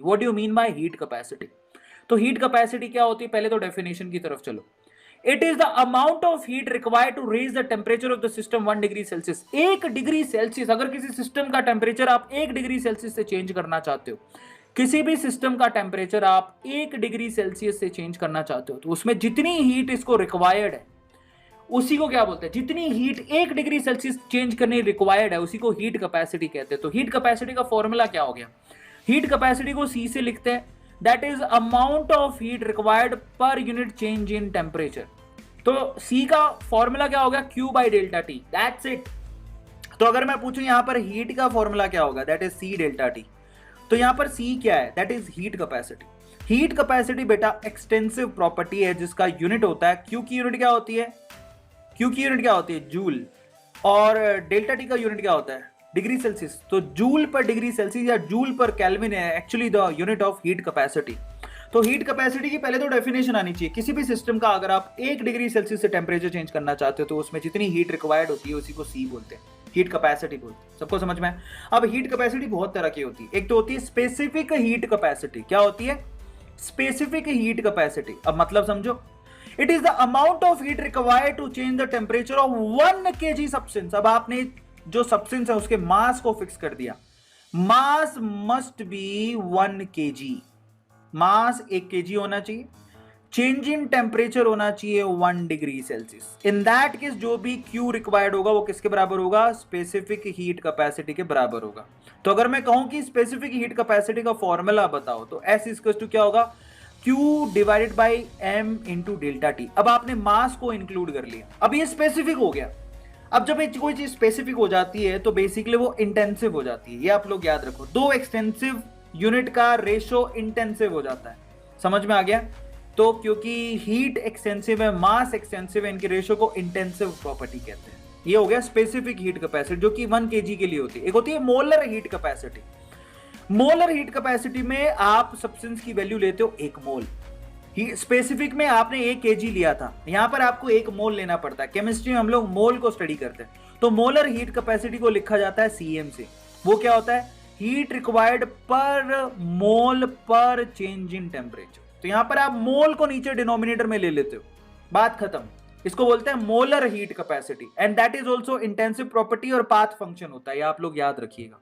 What do you mean by heat capacity? तो heat capacity क्या होती है, पहले तो डेफिनेशन की तरफ चलो। It is the amount of heat required to raise the temperature of the system 1 degree Celsius. 1 degree Celsius, अगर किसी सिस्टम का टेम्परेचर आप 1 डिग्री सेल्सियस से चेंज करना चाहते हो, किसी भी सिस्टम का टेम्परेचर आप 1 डिग्री सेल्सियस से चेंज करना चाहते हो, तो उसमें जितनी हीट इसको रिक्वायर्ड है उसी को क्या बोलते हैं, जितनी हीट 1 डिग्री सेल्सियस चेंज करने रिक्वायर्ड है उसी को हीट कैपेसिटी कहते हैं। तो हीट कैपेसिटी का फॉर्मूला क्या हो गया, हीट कैपेसिटी को सी से लिखते हैं, that is amount of heat required per unit change in temperature. तो सी का फॉर्मूला क्या होगा, Q by delta T, that's it. तो अगर मैं पूछूं यहां पर हीट का फॉर्मूला क्या होगा, that is C delta T. तो यहां पर सी क्या है, that is heat capacity. Heat capacity बेटा एक्सटेंसिव प्रॉपर्टी है जिसका यूनिट होता है, क्यू की यूनिट क्या होती है, क्यू की यूनिट क्या होती है, जूल, और डेल्टा टी का यूनिट क्या होता है, डिग्री सेल्सियस। तो जूल पर डिग्री सेल्सियस या जूल पर केल्विन है actually the unit of heat capacity. तो हीट कैपेसिटी की पहले तो डेफिनेशन आनी चाहिए, किसी भी सिस्टम का अगर आप 1 डिग्री सेल्सियस से टेम्परेचर चेंज करना चाहते हो तो उसमें जितनी हीट रिक्वायर्ड होती है उसी को सी बोलते हैं, हीट कैपेसिटी बोलते हैं। सबको समझ में है? अब हीट कैपेसिटी बहुत तरह की होती है, एक तो होती है स्पेसिफिक हीट कैपेसिटी। क्या होती है स्पेसिफिक हीट कैपेसिटी? अब मतलब समझो, it is the amount of heat required to change the temperature of 1 kg substance. अब आपने जो सब्सटेंस है उसके मास को फिक्स कर दिया, mass must be 1 kg, mass 1 kg होना चाहिए, चेंज इन टेम्परेचर होना चाहिए 1 degree Celsius. In that case जो भी क्यू रिक्वायर्ड होगा वो किसके बराबर होगा, स्पेसिफिक हीट कैपेसिटी के बराबर होगा। तो अगर मैं कहूं कि स्पेसिफिक हीट कैपेसिटी का फॉर्मूला बताओ तो S इक्वल्स टू क्या होगा, Q divided by M into delta T. अब आपने मास को इंक्लूड कर लिया, अब ये स्पेसिफिक हो गया। अब जब कोई चीज स्पेसिफिक हो जाती है तो बेसिकली वो इंटेंसिव हो जाती है, ये आप लोग याद रखो। दो एक्सटेंसिव यूनिट का रेशो इंटेंसिव हो जाता है, समझ में आ गया? तो क्योंकि हीट एक्सटेंसिव है, मास एक्सटेंसिव है, इनके रेशो को इंटेंसिव प्रॉपर्टी कहते हैं। ये हो गया स्पेसिफिक हीट कैपेसिटी जो कि 1 kg के लिए होती है। एक होती है molar heat capacity. Molar heat capacity में आप सब्सटेंस की वैल्यू लेते हो 1 मोल, स्पेसिफिक में आपने 1 kg लिया था, यहां पर आपको 1 मोल लेना पड़ता है। केमिस्ट्री में हम लोग मोल को स्टडी करते हैं, तो मोलर हीट कैपेसिटी को लिखा जाता है सीएम से। वो क्या होता है, हीट रिक्वायर्ड पर मोल पर चेंज इन टेम्परेचर। तो यहां पर आप मोल को नीचे डिनोमिनेटर में ले लेते हो, बात खत्म। इसको बोलते हैं molar heat capacity, and that is also intensive property और पाथ फंक्शन होता है, ये आप लोग याद रखिएगा।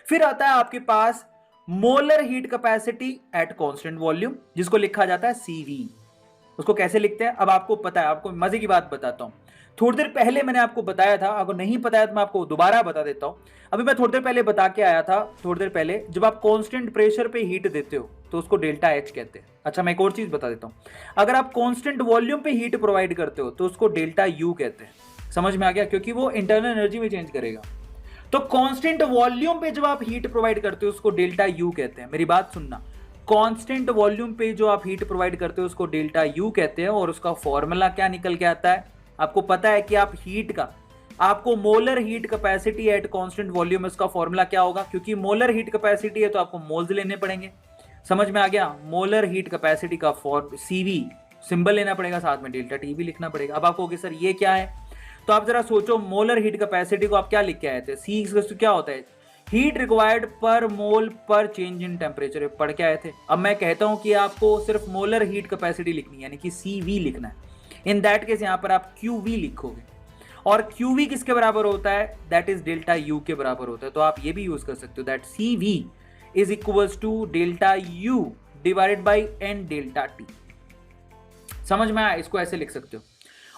फिर आता है आपके पास molar heat capacity at constant volume, जिसको लिखा जाता है सीवी। उसको कैसे लिखते हैं, अब आपको पता है, आपको मजे की बात बताता हूं। थोड़ी देर पहले मैंने आपको बताया था, अगर नहीं पता है तो मैं आपको दोबारा बता देता हूं। अभी मैं थोड़ी देर पहले बता के आया था, थोड़ी देर पहले, जब आप कांस्टेंट प्रेशर पे हीट देते हो तो उसको डेल्टा एच कहते हैं। अच्छा, मैं एक और चीज बता देता हूं, अगर आप कांस्टेंट वॉल्यूम पे हीट प्रोवाइड करते हो तो उसको डेल्टा यू कहते हैं। समझ में आ गया? क्योंकि वो इंटरनल एनर्जी में चेंज करेगा। तो कांस्टेंट वॉल्यूम पे जब आप हीट प्रोवाइड करते हो उसको डेल्टा यू कहते हैं। मेरी बात सुनना, कांस्टेंट वॉल्यूम पे जो आप हीट प्रोवाइड करते हो उसको डेल्टा यू कहते हैं, और उसका फॉर्मूला क्या निकल के आता है, आपको पता है कि आप हीट का, आपको molar heat capacity at constant volume, इसका फॉर्मूला क्या होगा, क्योंकि मोलर हीट कैपेसिटी है तो आपको मोल्स लेने पड़ेंगे। समझ में आ गया? मोलर हीट कैपेसिटी का सीवी सिंबल लेना पड़ेगा, साथ में डेल्टा टी भी लिखना पड़ेगा। अब आपको सर ये क्या है, तो आप जरा सोचो, मोलर हीट कैपेसिटी को आप क्या लिख के आए थे, सी क्या होता है, हीट रिक्वायर्ड पर मोल पर चेंज इन टेम्परेचर, पढ़ के आए थे। अब मैं कहता हूं कि आपको सिर्फ मोलर हीट कैपेसिटी लिखनी है, यानी कि CV लिखना है। इन दैट केस यहां पर आप QV लिखोगे, और QV किसके बराबर होता है, दैट इज डेल्टा U के बराबर होता है। तो आप ये भी यूज कर सकते हो, that CV is equals to delta U divided by N delta T। समझ में आया? इसको ऐसे लिख सकते हो।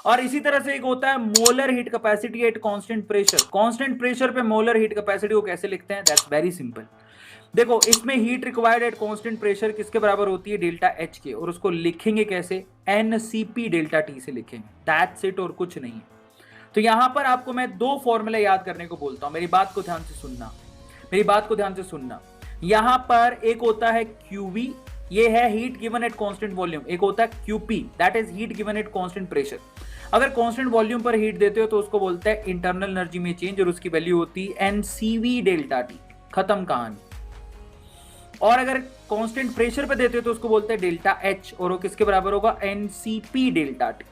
और इसी तरह से एक होता है molar heat capacity at constant pressure. Constant pressure पे मोलर हीट कैपेसिटी को कैसे लिखते हैं, दैट्स वेरी सिंपल। देखो, इसमें heat required at constant pressure किसके बराबर होती है, डेल्टा H के, और उसको लिखेंगे कैसे, NCP डेल्टा T से लिखेंगे, दैट्स इट, और कुछ नहीं है। तो यहां पर आपको मैं 2 फॉर्मूले याद करने को बोलता हूं, मेरी बात को ध्यान से सुनना, मेरी बात को ध्यान से सुनना। यहां पर एक होता है QV, ये है heat given at constant volume, एक होता है QP, that is heat given at constant pressure. अगर कांस्टेंट वॉल्यूम पर हीट देते हो तो उसको बोलते हैं इंटरनल एनर्जी में चेंज, और उसकी वैल्यू होती है NCV डेल्टा T, खत्म कहानी। और अगर कांस्टेंट प्रेशर पे देते हो तो उसको बोलते हैं डेल्टा H, और वो किसके बराबर होगा, NCP डेल्टा T।